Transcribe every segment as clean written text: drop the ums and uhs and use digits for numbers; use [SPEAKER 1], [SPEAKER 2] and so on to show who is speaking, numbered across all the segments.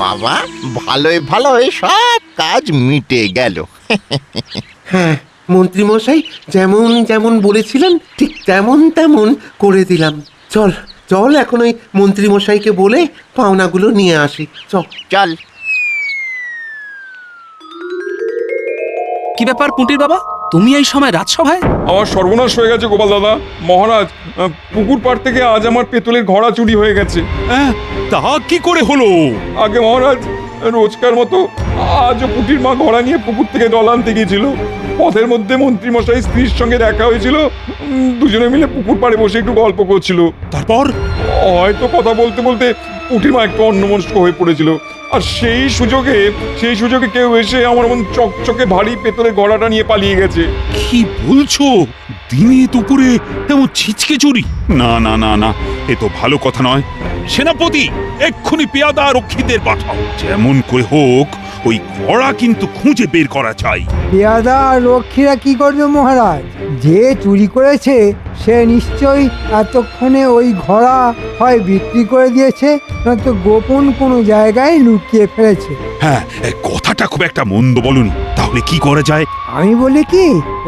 [SPEAKER 1] বাবা, ভালোই ভালোই সব কাজ মিটে গেল।
[SPEAKER 2] হ্যাঁ, মন্ত্রী মশাই যেমন যেমন বলেছিলেন ঠিক তেমন তেমন করে দিলাম। চল চল, এখন ওই মন্ত্রী মশাইকে বলে পাওনাগুলো নিয়ে আসি। চল।
[SPEAKER 1] চল।
[SPEAKER 3] কি ব্যাপার পুঁটির বাবা, তুমি এই সময় রাজসভায়?
[SPEAKER 4] আমার সর্বনাশ হয়ে গেছে গোপাল দাদা। মহারাজ, পুকুর পাড় থেকে আজ আমার পেতলের ঘোড়া চুরি হয়ে গেছে।
[SPEAKER 5] তা কি করে হলো?
[SPEAKER 4] আগে মহারাজ, রোজকার মতো আজও পুটির মা ঘোড়া নিয়ে পুকুর থেকে জল আনতে গিয়েছিল। পথের মধ্যে মন্ত্রী মশাই স্ত্রীর সঙ্গে দেখা হয়েছিল। দুজনে মিলে পুকুর পাড়ে বসে একটু গল্প করছিল।
[SPEAKER 5] তারপর?
[SPEAKER 4] হয়তো কথা বলতে বলতে পুটির মা একটু অন্যমনস্ক হয়ে পড়েছিল। আর সেই সুযোগে কেউ এসে আমার মন চকচকে ভারী পেতলের ঘোড়াটা নিয়ে পালিয়ে গেছে।
[SPEAKER 5] কি বলছো? দিনে দুপুরে এমন ছিচকে চুরি? না না না না, এ তো ভালো কথা নয়। সেনাপতি, এক্ষুনি পেয়াদা রক্ষীদের পাঠাও। যেমন করে হোক ওই ঘোড়া কিন্তু খুঁজে বের করা চাই।
[SPEAKER 6] পেয়াদা আর রক্ষীরা কি করবে মহারাজ? যে চুরি করেছে সে নিশ্চয়ই এতক্ষণে ওই ঘোড়া হয় বিক্রি করে দিয়েছে, নয়তো গোপন কোনো জায়গায় লুকিয়ে ফেলেছে।
[SPEAKER 5] হ্যাঁ, কথাটা খুব একটা মন্দ বলুন। তাহলে কি করা যায়?
[SPEAKER 6] আমি বলি কি,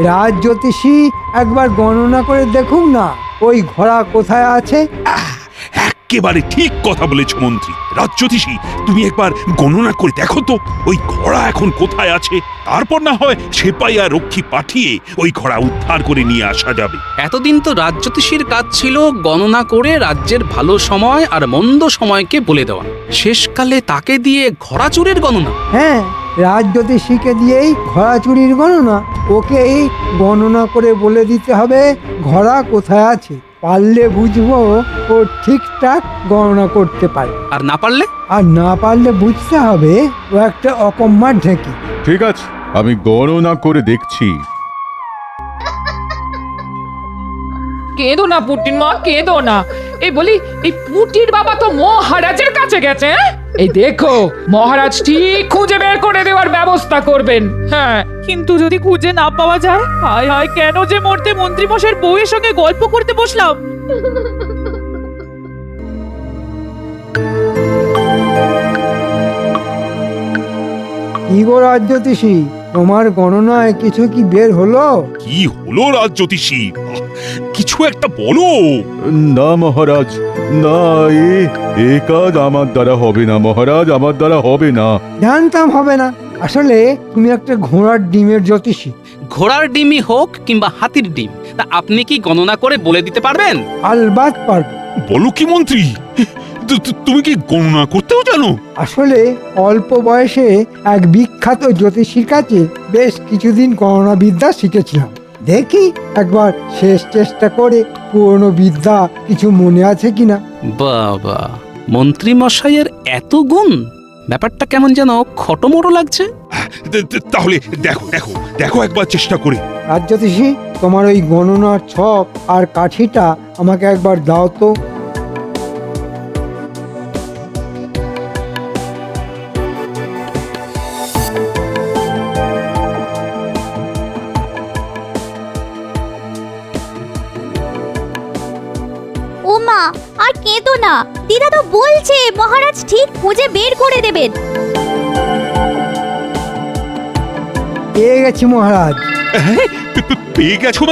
[SPEAKER 6] রাজ জ্যোতিষী একবার গণনা করে দেখুন না ওই ঘোড়া কোথায় আছে।
[SPEAKER 5] একেবারে ঠিক কথা বলেছ মন্ত্রী। রাজ্যোতিষী, তুমি একবার গণনা করে দেখো তো ওই ঘোড়া এখন কোথায় আছে। তারপর না হয় সেপাই আর রক্ষী পাঠিয়ে ওই ঘোড়া উদ্ধার করে নিয়ে আসা যাবে।
[SPEAKER 3] এতদিন তো রাজজ্যোতিষীর কাজ ছিল গণনা করে রাজ্যের ভালো সময় আর মন্দ সময়কে বলে দেওয়া। শেষকালে তাকে দিয়ে ঘোড়া চুরির গণনা?
[SPEAKER 6] হ্যাঁ, রাজ জ্যোতিষীকে দিয়েই ঘোড়া চুরির গণনা। ওকেই গণনা করে বলে দিতে হবে ঘোড়া কোথায় আছে। পারলে বুঝবো ও ঠিকঠাক গণনা করতে পারে,
[SPEAKER 3] আর না পারলে?
[SPEAKER 6] আর না পারলে বুঝতে হবে ও একটা অকম্মার ঢেকি।
[SPEAKER 7] ঠিক আছে, আমি গণনা করে দেখছি।
[SPEAKER 8] কেঁদো না পুটির মা, কেঁদো না। এই বলি, এই পুটির বাবা তো মহারাজের কাছে গেছে। এই দেখো, মহারাজ ঠিক খুঁজে বের করে দেওয়ার ব্যবস্থা করবেন। হ্যাঁ,
[SPEAKER 9] কিন্তু যদি খুঁজে না পাওয়া যায়? হায় হায়, কেন যে মরতে মন্ত্রী মশাইয়ের বউয়ের সঙ্গে গল্প করতে বসলাম।
[SPEAKER 6] কি গো রাজ জ্যোতিষী, তোমার গণনায় কিছু কি বের হলো?
[SPEAKER 5] কি হলো রাজ্যোতিষী? কিছু একটা বলো।
[SPEAKER 7] না মহারাজ, না, এ কাজ আমার দ্বারা হবে না মহারাজ, আমার দ্বারা হবে না।
[SPEAKER 6] জানতাম হবে না। আসলে তুমি একটা ঘোড়ার ডিমের জ্যোতিষী।
[SPEAKER 3] ঘোড়ার ডিমই হোক কিংবা হাতির ডিম, তা আপনি কি গণনা করে বলে দিতে পারবেন?
[SPEAKER 6] আলবাত পারবো।
[SPEAKER 5] বলো কি মন্ত্রী, তুমি কি গণনা করতেও জানো?
[SPEAKER 6] আসলে অল্প বয়সে এক বিখ্যাত জ্যোতিষীর কাছে বেশ কিছুদিন গণনা বিদ্যা শিখেছিলাম। দেখি একবার শেষ চেষ্টা করে পুরনো বিদ্যা কিছু মনে আছে কিনা।
[SPEAKER 3] বাবা, মন্ত্রী মশাইয়ের এত গুণ! ব্যাপারটা কেমন যেন খটোমটো লাগছে।
[SPEAKER 5] তাহলে দেখো দেখো দেখো একবার চেষ্টা করে।
[SPEAKER 6] রাজ জ্যোতিষী, তোমার ওই গণনার ছক আর কাঠিটা আমাকে একবার দাও তো।
[SPEAKER 10] ওমা, আর কেঁদো না। দিদা তো বলছে মহারাজ ঠিক খুঁজে বের করে দেবেন।
[SPEAKER 6] পেয়ে গেছি মহারাজ।
[SPEAKER 5] পেয়ে গেছো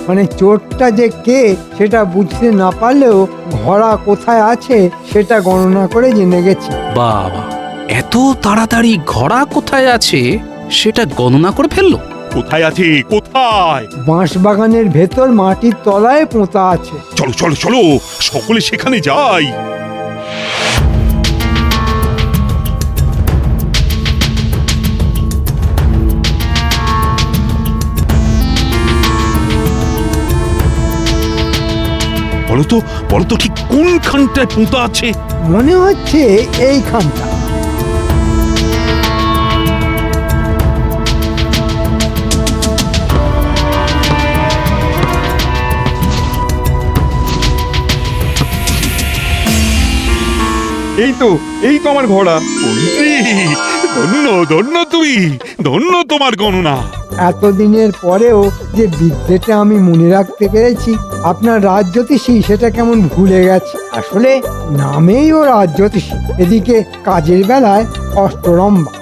[SPEAKER 6] মানে চোরটা যে কে সেটা বুঝতে না পারলেও ঘোড়া কোথায় আছে সেটা গণনা করে জেনে গেছি।
[SPEAKER 3] বাবা, এত তাড়াতাড়ি ঘোড়া কোথায় আছে সেটা গণনা করে ফেললো?
[SPEAKER 5] কোথায় আছে? কোথায়?
[SPEAKER 6] বাঁশ বাগানের ভেতর মাটির তলায় পোঁতা আছে।
[SPEAKER 5] চলো চলো চলো, সকলে সেখানে যাই। বলো তো ঠিক কোনখানটায় পোঁতা আছে?
[SPEAKER 6] মনে হচ্ছে এইখানটা।
[SPEAKER 4] এই তো আমার ঘোড়া।
[SPEAKER 5] মন্ত্রী, ধন্য ধন্য তুমি, ধন্য তোমার গণনা।
[SPEAKER 6] এতদিনের পরেও যে বিদ্যেটা আমি মনে রাখতে পেরেছি, আপনার রাজজ্যোতিষী সেটা কেমন ভুলে গেছে। আসলে নামেই ও রাজজ্যোতিষী, এদিকে কাজের বেলায় অষ্টরম্ভা।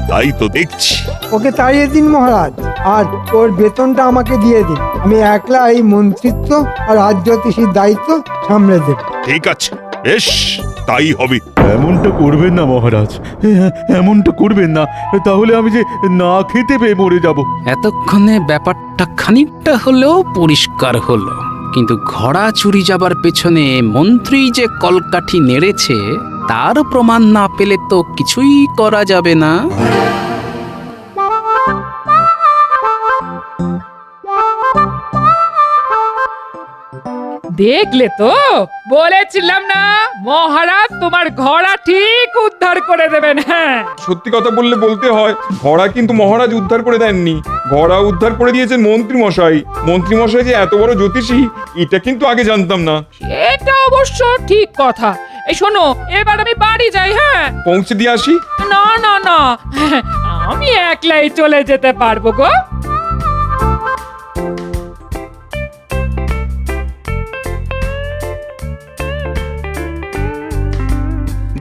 [SPEAKER 5] তাই তো দেখছি।
[SPEAKER 6] ওকে তাড়িয়ে দিন মহারাজ, আর ওর বেতনটা আমাকে দিয়ে দিন। আমি একলা এই মন্ত্রিত্ব আর রাজজ্যোতিষীর দায়িত্ব সামলে দেব।
[SPEAKER 5] ঠিক আছে, বেশ তাই হবে।
[SPEAKER 7] এমনটা করবেন না মহারাজ, এমনটা করবেন না, তাহলে আমি যে না খেতে পেয়ে মরে যাব।
[SPEAKER 3] এতক্ষণে ব্যাপারটা খানিকটা হলেও পরিষ্কার হলো, কিন্তু ঘোড়া চুরি যাবার পেছনে মন্ত্রী যে কলকাঠি নেড়েছে তার প্রমাণ না পেলে তো কিছুই করা যাবে না।
[SPEAKER 8] দেখলে তো, বলেছিলাম না মহারাজ তোমার ঘোড়া ঠিক উদ্ধার করে দেবেন। হ্যাঁ,
[SPEAKER 4] সত্যি কথা বললে বলতে হয়, ঘোড়া কিন্তু মহারাজ উদ্ধার করে দেননি, ঘোড়া উদ্ধার করে দিয়েছেন মন্ত্রী মশাই। মন্ত্রী মশাই যে এত বড় জ্যোতিষী এটা কিন্তু আগে জানতাম না।
[SPEAKER 8] এটা অবশ্য ঠিক কথা। এই শোনো, এবার আমি বাড়ি যাই। হ্যাঁ,
[SPEAKER 4] পৌঁছে দিয়ে আসি।
[SPEAKER 8] না না না, আমি একলাই চলে যেতে পারবো গো।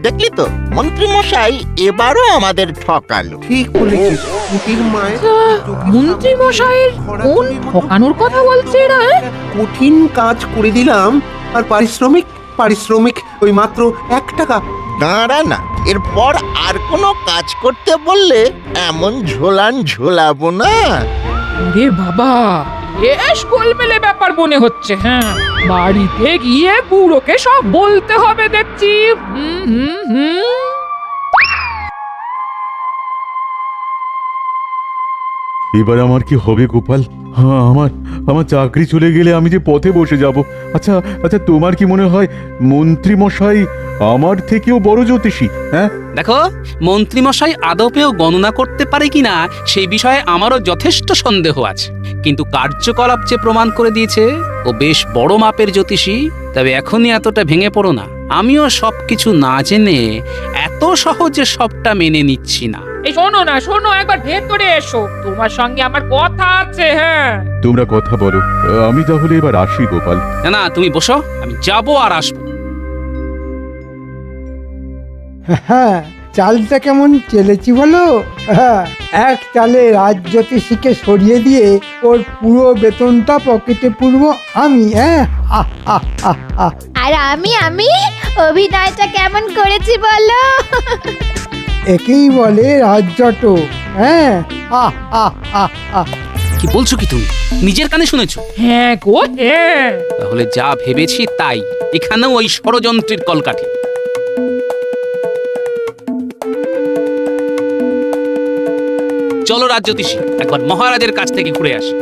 [SPEAKER 1] দেখলি তো মন্ত্রী মশাই এবারও আমাদের ঠকালো।
[SPEAKER 2] ঠিক বলেছিস, পুটির মায়ের
[SPEAKER 8] মন্ত্রী মশাইয়ের কোন ঠকানোর কথা বলছে এরা?
[SPEAKER 2] কঠিন কাজ করে দিলাম, আর পারিশ্রমিক পারিশ্রমিক ওই মাত্র 1 টাকা।
[SPEAKER 1] দাঁড়া না, এরপর আর কোনো কাজ করতে বললে এমন ঝোলান ঝোলাবো না।
[SPEAKER 8] রে বাবা, বেশ গোলমেলে ব্যাপার মনে হচ্ছে। হ্যাঁ, বাড়িতে গিয়ে বুড়োকে সব বলতে হবে দেখছি। হুম হুম হুম।
[SPEAKER 7] এবার আমার কি হবে গোপাল? হ্যাঁ, আমার আমার চাকরি চলে গেলে আমি যে পথে বসে যাব। আচ্ছা আচ্ছা, তোমার কি মনে হয় মন্ত্রী মশাই আমার থেকেও বড় জ্যোতিষী? হ্যাঁ,
[SPEAKER 3] দেখো, মন্ত্রীমশাই আদপেও গণনা করতে পারে কিনা সেই বিষয়ে আমারও যথেষ্ট সন্দেহ আছে, কিন্তু কার্যকলাপ যে প্রমাণ করে দিয়েছে ও বেশ বড় মাপের জ্যোতিষী। তবে এখনই এতটা ভেঙে পড়ো না, আমিও সবকিছু না জেনে এত সহজে সবটা মেনে নিচ্ছি না।
[SPEAKER 8] এই শোনো না, শোনো, একবার ভেতরে এসো, তোমার সঙ্গে আমার কথা আছে। হ্যাঁ,
[SPEAKER 7] তোমরা কথা বলো, আমি তাহলে এবার আসি গোপাল।
[SPEAKER 3] না না, তুমি বসো, আমি যাবো আর আসবো।
[SPEAKER 6] হ্যাঁ, চালটা কেমন চেলেছি বলো? হ্যাঁ, এক চালে রাজজ্যোতিষীকে সরিয়ে দিয়ে ওর পুরো বেতনটা পকেটে পুরবো আমি। হ্যাঁ, আহ আহ আহ আহ।
[SPEAKER 10] আর আমি অভিনয়টা কেমন করেছি বলো?
[SPEAKER 6] একেই বলে রাজ্যট। হ্যাঁ, আহ আহ আহ আহ।
[SPEAKER 3] কি বলছো কি তুমি? নিজের কানে শুনেছো?
[SPEAKER 8] হ্যাঁ গো, হ্যাঁ।
[SPEAKER 3] তাহলে যা ভেবেছি তাই, এখানেও ওই ষড়যন্ত্রের কলকাঠি। চলো রাজজ্যোতিষী, একবার মহারাজের কাছ থেকে ঘুরে আসি।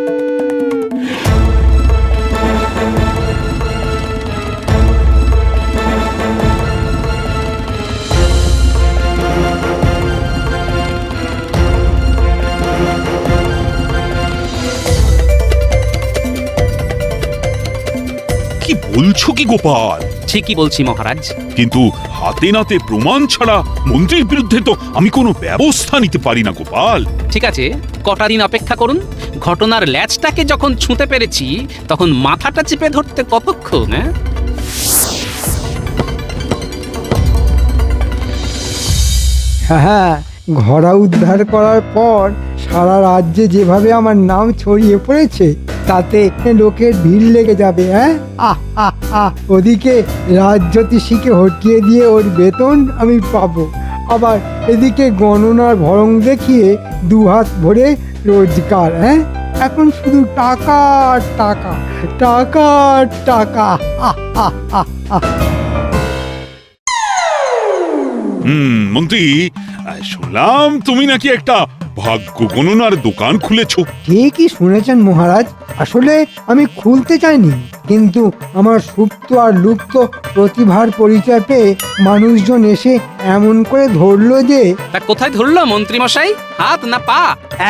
[SPEAKER 5] কি বলছো কি গোপাল?
[SPEAKER 3] ঠিকই বলছি মহারাজ।
[SPEAKER 5] কিন্তু হাতে নাতে প্রমাণ ছাড়া মন্ত্রীর বিরুদ্ধে তো আমি কোনো ব্যবস্থা নিতে পারি না গোপাল।
[SPEAKER 3] ঠিক আছে, কটা দিন অপেক্ষা করুন। ঘটনার ল্যাজটাকে যখন ছুঁতে পেরেছি তখন মাথাটা চেপে ধরতে কতক্ষণ?
[SPEAKER 6] হ্যাঁ, ঘোড়া উদ্ধার করার পর সারা রাজ্যে যেভাবে আমার নাম ছড়িয়ে পড়েছে তাতে লোকের ভিড় লেগে যাবে। হ্যাঁ, আহ আহ আহ। ওদিকে রাজজ্যোতিষীকে হটিয়ে দিয়ে ওর বেতন আমি পাবো, আবার এদিকে গণনার ভরং দেখিয়ে 2 হাত ভরে রোজগার। হ্যাঁ, এখন শুধু টাকা আর টাকা, টাকা আর টাকা। আহ আহ আহ আহ।
[SPEAKER 5] মন্ত্রী, শুনলাম তুমি নাকি একটা ভাগ্য গণনার দোকান খুলেছো।
[SPEAKER 6] ঠিকই শুনেছেন মহারাজ, আসলে আমি খুলতে চাইনি, কিন্তু আমার সুপ্ত আর লুপ্ত প্রতিভার পরিচয় পেয়ে মানুষজন এসে এমন করে ধরলো যে
[SPEAKER 3] তা কোথায় ধরলো মন্ত্রীমশাই, হাত না পা?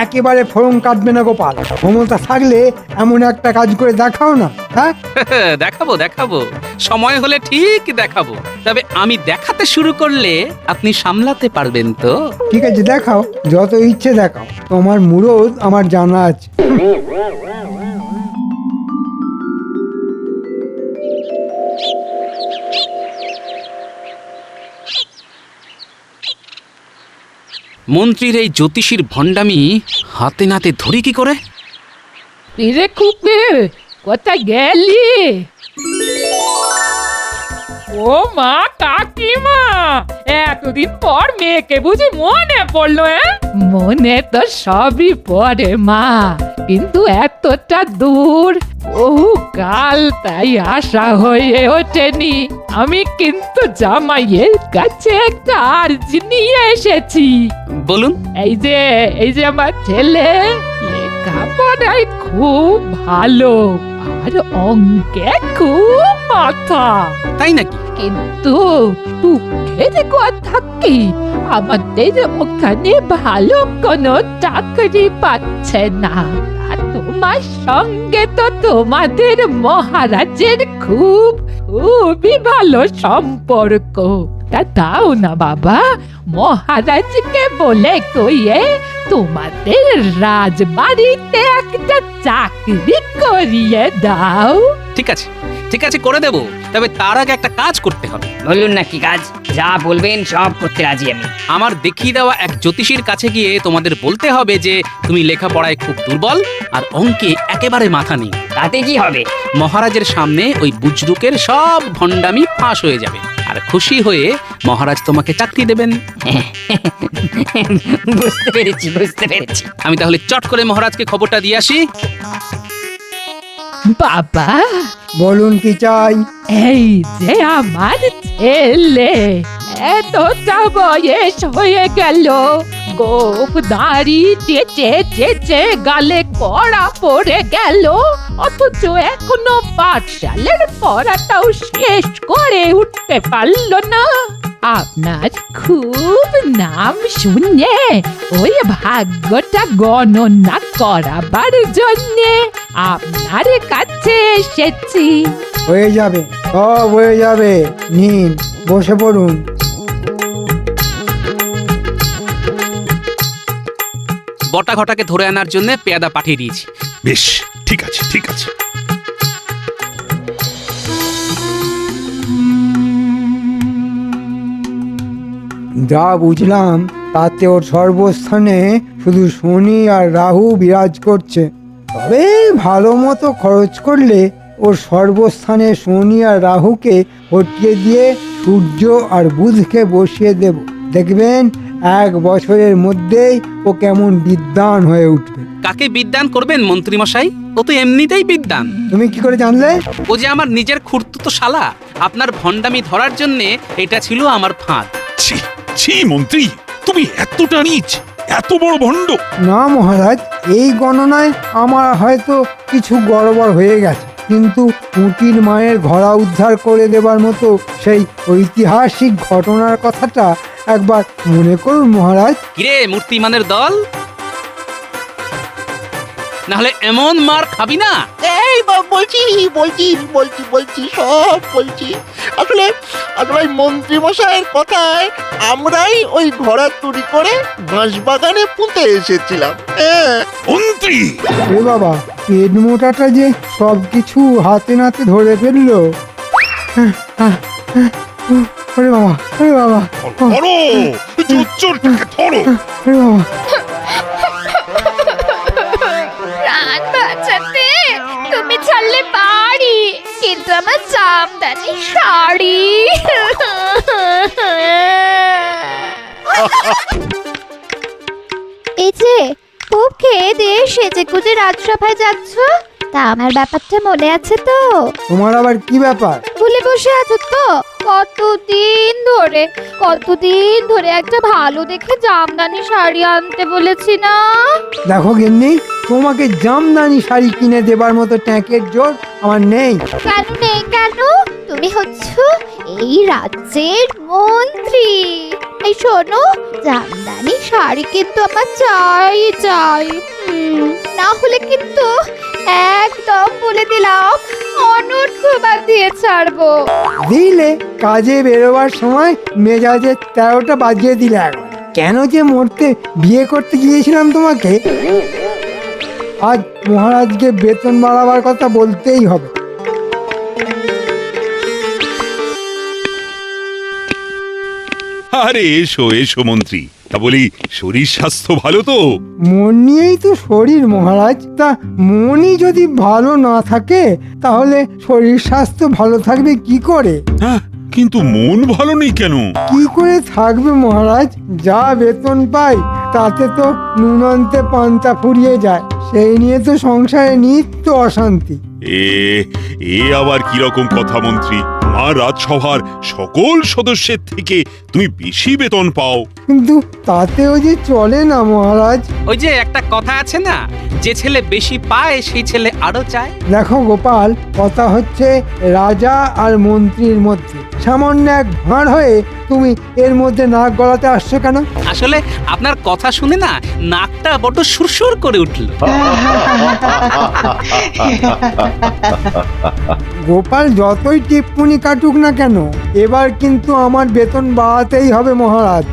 [SPEAKER 6] একেবারে ফরম কাটবে না গোপাল। ক্ষমতা থাকলে এমন একটা কাজ করে দেখাও না। হ্যাঁ,
[SPEAKER 3] দেখাবো দেখাবো, সময় হলে ঠিক দেখাবো। তবে আমি দেখাতে শুরু করলে আপনি সামলাতে পারবেন তো?
[SPEAKER 6] ঠিক আছে, দেখাও, যত ইচ্ছে দেখাও, তোমার মুরদ আমার জানা আছে।
[SPEAKER 3] মন্ত্রীর এই জ্যোতিষীর ভণ্ডামি হাতে নাতে ধরি কি করে?
[SPEAKER 8] রে কুপে, কোথায় গেলি? ও মা, কাকিমা, এতদিন পর মেয়েকে বুঝি মনে পড়লো? মনে তো সবই পড়ে মা, কিন্তু এতটা দূর বহু কাল তাই আশা হয়ে ওঠেনি। আমি কিন্তু জামাইয়ের কাছে একটা আর্জি নিয়ে এসেছি।
[SPEAKER 3] বলুন।
[SPEAKER 8] এই যে আমার ছেলে লেখাপড়ায় খুব ভালো আর অঙ্কে খুব মাথা।
[SPEAKER 3] তাই নাকি?
[SPEAKER 8] কিন্তু দুঃখের কথা কি, আমাদের ওখানে ভালো কোনো চাকরি পাচ্ছে না। আর তোমার সঙ্গে তো তোমাদের মহারাজের খুবই ভালো সম্পর্ক। তা দাও না বাবা, মহারাজকে বলে কইয়ে তোমাদের রাজবাড়িতে একটা চাকরি করিয়ে দাও।
[SPEAKER 3] ঠিক আছে ঠিক আছে, করে দেব। তবে তার আগে একটা কাজ করতে হবে।
[SPEAKER 11] বলুন না কি কাজ, যা বলবেন সব করতে রাজি আমি।
[SPEAKER 3] আমার দেখিয়ে দেওয়া এক জ্যোতিষীর কাছে গিয়ে তোমাদের বলতে হবে যে তুমি লেখাপড়ায় খুব দুর্বল আর অঙ্কে একেবারে মাথা নেই।
[SPEAKER 11] তাতে কি হবে?
[SPEAKER 3] মহারাজের সামনে ওই বুজরুকের সব ভণ্ডামি ফাঁস হয়ে যাবে, আর খুশি হয়ে মহারাজ তোমাকে চাকরি দেবেন।
[SPEAKER 11] বুঝতে পেরেছি বুঝতে পেরেছি।
[SPEAKER 3] আমি তাহলে চট করে মহারাজকে খবরটা দিয়ে আসি।
[SPEAKER 8] বাবা,
[SPEAKER 6] বলুন কি চাই?
[SPEAKER 8] এই যে আমার ছেলে, এতটা বয়স হয়ে গেল, গোপ দাড়ি চেচে চেচে গালে কড়া পড়ে গেল, অথচ এখনো পাঠশালার পড়াটাও শেষ করে উঠতে পারল না। আপনার খুব নাম শুনে ওই ভাগ্যটা গণনা করাবার জন্যে আপনার কাছে এসেছি।
[SPEAKER 6] হয়ে যাবে, সব হয়ে যাবে। নিন, বসে পড়ুন।
[SPEAKER 3] বটা ঘটাকে ধরে আনার জন্য পেয়াদা পাঠিয়ে দিয়েছি।
[SPEAKER 5] বেশ, ঠিক আছে ঠিক আছে।
[SPEAKER 6] যা বুঝলাম তাতে ওর সর্বস্থানে শুধু শনি আর রাহু বিরাজ করছে। তবে ভালো মতো খরচ করলে ওর সর্বস্থানে শনি আর রাহুকে হটিয়ে দিয়ে সূর্য আর বুধকে বসিয়ে দেব। দেখবেন 1 বছরের মধ্যেই ও কেমন বিদ্বান হয়ে উঠবে।
[SPEAKER 3] কাকে বিদ্বান করবেন মন্ত্রীমশাই? ও তো এমনিতেই বিদ্বান।
[SPEAKER 6] তুমি কি করে জানলে?
[SPEAKER 3] ও যে আমার নিজের খুড়তুতো শালা। আপনার ভণ্ডামি ধরার জন্যে এটা ছিল আমার ফাঁদ।
[SPEAKER 5] ছি ছি মন্ত্রী, তুমি এতটা নীচ, এত বড় ভণ্ড।
[SPEAKER 6] না মহারাজ, এই গণনায় আমার হয়তো কিছু গড়বড় হয়ে গেছে, কিন্তু পুঁটির মায়ের ঘোড়া উদ্ধার করে দেবার মতো সেই ঐতিহাসিক ঘটনার কথাটা একবার মনে করুন মহারাজ।
[SPEAKER 3] কিরে মূর্তিমানের দল, নাহলে এমন মার খাবি না।
[SPEAKER 1] এই বলছি বলছি বলছি বলছি সব বলছি। আসলে আসলে মন্ত্রী মশাইয়ের কথায় আমরাই ওই ঘোড়া চুরি করে বাঁশবাগানে পুঁতে এসেছিলাম।
[SPEAKER 5] মন্ত্রী,
[SPEAKER 6] এ বাবা, পেট মোটাটা যে সব কিছু হাতে নাতে ধরে ফেললো। ওরে বাবা, ওরে বাবা,
[SPEAKER 5] ধরো চোরটাকে, ধরো।
[SPEAKER 6] ওরে বাবা,
[SPEAKER 10] প্রাণ বাঁচাতে তুমি ছাড়লে বাড়ি, কিন্তু আমার জামদানি শাড়ি। এই যে খুব খেয়ে দিয়ে সেজে গুজে রাজসভায় যাচ্ছ, তা আমার ব্যাপারটা মনে আছে তো?
[SPEAKER 6] তোমার আবার কি ব্যাপার?
[SPEAKER 10] ভুলে বসে আছো তো? কতদিন ধরে একটা ভালো দেখে জামদানি শাড়ি আনতে বলেছি না?
[SPEAKER 6] দেখো গিন্নি, তোমাকে জামদানি শাড়ি কিনে দেবার মতো ট্যাঁকের জোর আমার নেই।
[SPEAKER 10] কেন নেই কেন? তুমি হচ্ছ এই রাজ্যের মন্ত্রী। এই শোনো, জামদানি শাড়ি কিন্তু আমার চাই। না হলে কিন্তু একদম বলে দিলাম অনর্থ বাঁধিয়ে ছাড়বো।
[SPEAKER 6] দিলে কাজে বেরোবার সময় মেজাজে 13টা বাজিয়ে দিলে একবার। কেন যে মরতে বিয়ে করতে গিয়েছিলাম তোমাকে, আজ মহারাজকে বেতন বাড়াবার কথা বলতেই হবে।
[SPEAKER 5] আরে এসো এসো মন্ত্রী, তা বলি শরীর স্বাস্থ্য ভালো তো?
[SPEAKER 6] মন নিয়েই তো শরীর মহারাজ, তা মনই যদি ভালো না থাকে তাহলে শরীর স্বাস্থ্য ভালো থাকবে কি করে?
[SPEAKER 5] হ্যাঁ, কিন্তু মন ভালো নেই কেন?
[SPEAKER 6] কি করে থাকবে মহারাজ? যা বেতন পাই তাতে তো নুন আনতে পান্তা ফুরিয়ে যায়, সেই নিয়ে তো সংসারে নিত্য অশান্তি।
[SPEAKER 5] এ আবার কিরকম কথা মন্ত্রী? আমার রাজসভার সকল সদস্যের থেকে তুমি বেশি বেতন পাও।
[SPEAKER 6] কিন্তু তাতেও যে চলে না মহারাজ।
[SPEAKER 3] ওই যে একটা কথা আছে না, যে ছেলে বেশি পায় সেই ছেলে আরো চায়।
[SPEAKER 6] দেখো গোপাল, কথা হচ্ছে রাজা আর মন্ত্রীর মধ্যে। সামান্য এক ভাঁড় হয়ে তুমি এর মধ্যে নাক গলাতে আসছো কেন?
[SPEAKER 3] আসলে আপনার কথা শুনে না নাকটা বড় সুরসুর করে উঠল।
[SPEAKER 6] গোপাল যতই টিপ্পনি কাটুক না কেন, এবার কিন্তু আমার বেতন বাড়াতেই হবে মহারাজ।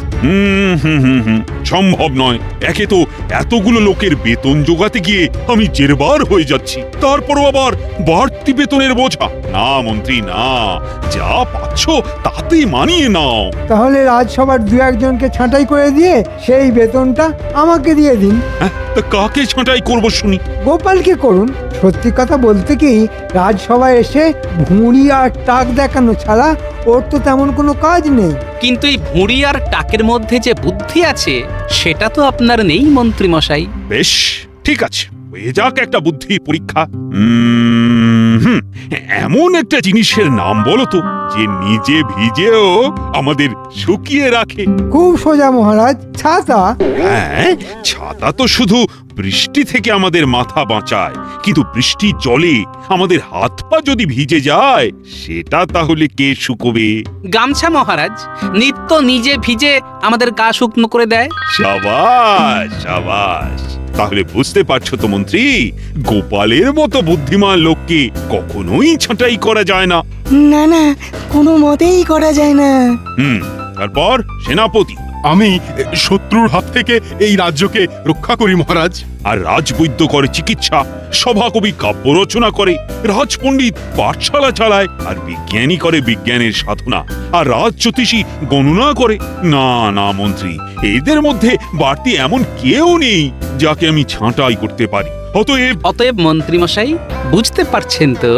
[SPEAKER 5] সম্ভব নয়। একে তো এতগুলো লোকের বেতন জোগাতে গিয়ে আমি জেরবার হয়ে যাচ্ছি, তারপরও আবার বাড়তি বেতনের বোঝা। না মন্ত্রী না, যা পাচ্ছ তাতেই মানিয়ে নাও।
[SPEAKER 6] তাহলে রাজসভার 2-1জনকে ছাঁটাই করে দিয়ে সেই বেতনটা আমাকে দিয়ে দিন।
[SPEAKER 5] হ্যাঁ, তা কাকে ছাঁটাই করবো শুনি?
[SPEAKER 6] গোপালকে করুন। সত্যি কথা বলতে কি, রাজসভায় এসে ভুঁড়ি আর টাক দেখানো ছাড়া ওর তো তেমন কোনো কাজ নেই।
[SPEAKER 3] কিন্তু এই ভুঁড়ি আর টাকের মধ্যে যে বুদ্ধি আছে সেটা তো আপনার নেই মন্ত্রী মশাই।
[SPEAKER 5] বেশ, ঠিক আছে, হয়ে যাক একটা বুদ্ধি পরীক্ষা। এমন একটা জিনিসের নাম বলো তো যে নিজে ভিজেও আমাদের শুকিয়ে রাখে।
[SPEAKER 6] খুব সোজা মহারাজ, ছাতা।
[SPEAKER 5] হ্যাঁ, ছাতা তো শুধু বৃষ্টি থেকে আমাদের মাথা বাঁচায়, কিন্তু বৃষ্টির জলে আমাদের হাত পা যদি ভিজে যায় সেটা তাহলে কে শুকোবে?
[SPEAKER 3] গামছা মহারাজ, নিত্য নিজে ভিজে আমাদের গা শুকনো করে দেয়।
[SPEAKER 5] সাবাস সাবাস, তাহলে বুঝতে পারছো তো মন্ত্রী, গোপালের মতো বুদ্ধিমান লোককে কখনোই ছাঁটাই করা যায় না।
[SPEAKER 12] না, কোনো মতেই করা যায় না।
[SPEAKER 5] তারপর সেনাপতি।
[SPEAKER 13] আমি শত্রুর হাত থেকে এই রাজ্যকে রক্ষা করি মহারাজ।
[SPEAKER 5] আর রাজবৈদ্য করে চিকিৎসা, সভাকবি কাব্য রচনা করে, রাজপণ্ডিত পাঠশালা চালায়, আর বিজ্ঞানী করে বিজ্ঞানের সাধনা, আর রাজজ্যোতিষী গণনা করে। না না মন্ত্রী, এদের মধ্যে বাড়তি এমন কেউ নেই যাকে আমি ছাঁটাই করতে পারি।
[SPEAKER 3] অতএব মন্ত্রী মশাই, বুঝতে পারছেন তো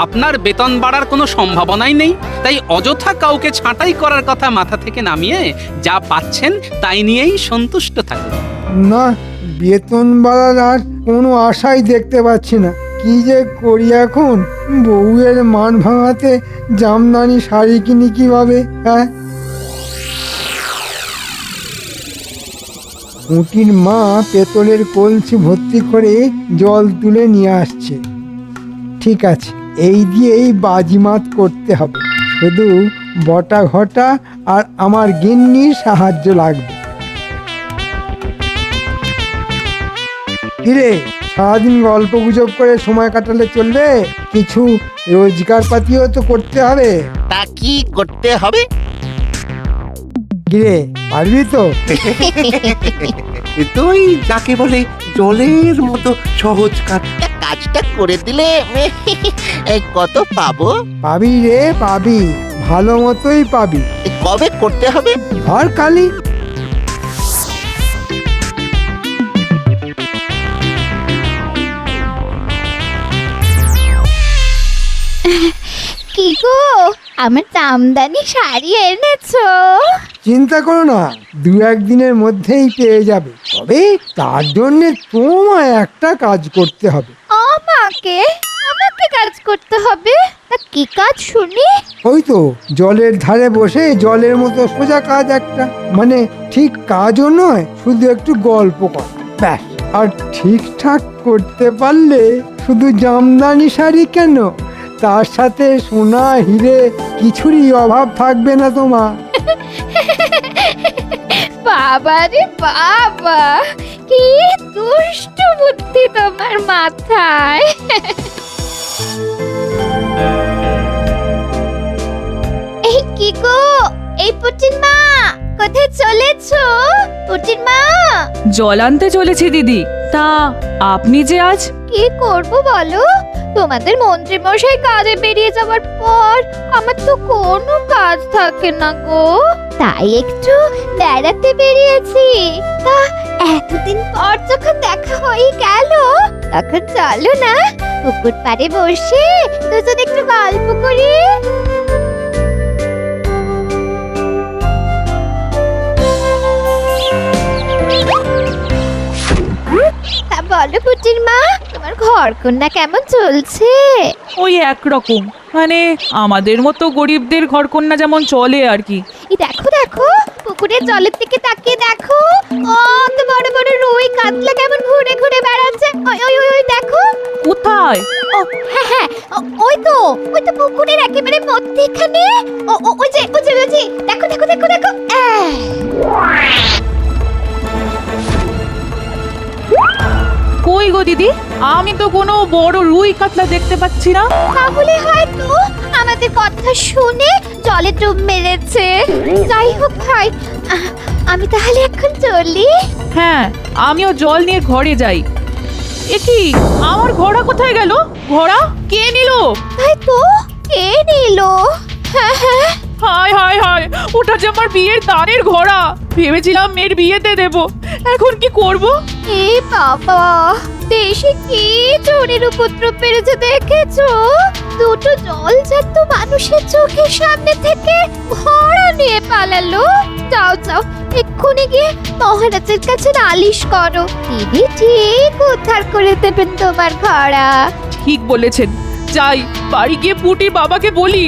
[SPEAKER 3] আপনার বেতন বাড়ার কোনো সম্ভাবনাই নেই, তাই অযথা কাউকে ছাঁটাই করার কথা মাথা থেকে নামিয়ে যা পাচ্ছেন তাই নিয়েই সন্তুষ্ট থাকুন।
[SPEAKER 6] না, বেতন বাড়ার আর কোনো আশাই দেখতে পাচ্ছি না। কি যে করি এখন? বউয়ের মান ভাঙাতে জামদানি শাড়ি কিনি কিভাবে? হ্যাঁ, পুঁটির মা পেতলের কলসি ভর্তি করে জল তুলে নিয়ে আসছে। ঠিক আছে, এই দিয়েই বাজিমাত করতে হবে। শুধু বটা ঘটা আর আমার গিন্নির সাহায্য লাগবে। কিরে, সারাদিন গল্প গুজব করে সময় কাটালে চলবে? কিছু রোজগার পাতিও তো করতে হবে।
[SPEAKER 1] তা কি করতে হবে?
[SPEAKER 6] কিরে, পারবি তো?
[SPEAKER 2] তুই যাকে বলে জলের মতো সহজ কাজ।
[SPEAKER 1] কাজটা করে দিলে কত পাবো?
[SPEAKER 6] পাবি রে, পাবি, ভালো মতোই পাবি।
[SPEAKER 1] কবে করতে হবে?
[SPEAKER 6] ধর কালি।
[SPEAKER 10] কি গো, আমার জামদানি শাড়ি এনেছো?
[SPEAKER 6] চিন্তা করো না, 2-1 দিনের মধ্যেই পেয়ে যাবে। তবে তার জন্য তোমায় একটা কাজ করতে হবে।
[SPEAKER 10] আমাকে? আমাকে কাজ করতে হবে? তা কি কাজ শুনি?
[SPEAKER 6] ওই তো জলের ধারে বসে জলের মতো সোজা কাজ একটা, মানে ঠিক কাজও নয়, শুধু একটু গল্প করা, ব্যাস। আর ঠিকঠাক করতে পারলে শুধু জামদানি শাড়ি কেন, তার সাথে সোনা হিরে কিছুরই অভাব থাকবে না তোমার।
[SPEAKER 10] বাবা রে বাবা, কি দুষ্ট বুদ্ধি তোমার মাথায়। এই কি গো, এই পুটির মা, কোথায় চলেছো? পুটির মা,
[SPEAKER 9] জল আনতে চলেছি দিদি। তা আপনি যে আজ
[SPEAKER 10] কি করব বলো? তোমাদের মন্ত্রী মশাই কাজে বেরিয়ে যাওয়ার পর আমার তো কোনো কাজ থাকে না গো, তাই একটু বেড়াতে বেরিয়েছি। তা এতদিন পর যখন দেখা হয়ে গেল, তখন চলো না পুকুর পাড়ে বসে দুজন একটু গল্প করি। তা বলো পুটির মা, তোমার ঘর কন্যা কেমন চলছে?
[SPEAKER 9] ওই একরকম, মানে আমাদের মতো গরিবদের ঘরকন্যা যেমন চলে আর কি।
[SPEAKER 10] এই দেখো দেখো, পুকুরের জলের দিকে তাকিয়ে দেখো, কত বড় বড় রুই কাতলা কেমন ঘুরে ঘুরে বেড়াচ্ছে। ওই ওই ওই ওই দেখো।
[SPEAKER 9] কোথায়?
[SPEAKER 10] ও হ্যাঁ হ্যাঁ, ওই তো পুকুরের একেবারে মধ্যেখানে। ওই যে দেখো দেখো দেখো দেখো।
[SPEAKER 9] কই গো দিদি, আমি তো কোনো বড় রুই কাতলা দেখতে পাচ্ছি না।
[SPEAKER 10] তাহলে হয়তো আমাদের কথা শুনে জলে ডুব মেরেছে। যাই হোক ভাই, আমি তাহলে এখন চলি।
[SPEAKER 9] হ্যাঁ, আমিও জল নিয়ে ঘরে যাই। এ কি, আমার ঘোড়া কোথায় গেল? ঘোড়া কে নিল?
[SPEAKER 10] তাই তো, কে নিল? হ্যাঁ হ্যাঁ,
[SPEAKER 9] হায় হায় হায়, ওটা যে আমার বিয়ের দানের ঘোড়া। ভেবেছিলাম মেয়ের বিয়েতে দেব, এখন কি করব?
[SPEAKER 10] এ বাবা, দেশে কি চোরের উপদ্রব বেড়েছে দেখেছো? দুটো জলজাত মানুষের চোখের সামনে থেকে ঘোড়া নিয়ে পালালো। যাও যাও, এক্ষুনি গিয়ে মহারাজের কাছে নালিশ করো, তিনি ঠিক উদ্ধার করে দেবেন তোমার ঘোড়া।
[SPEAKER 9] ঠিক বলেছেন, যাই বাড়ি গিয়ে পুটির বাবাকে বলি।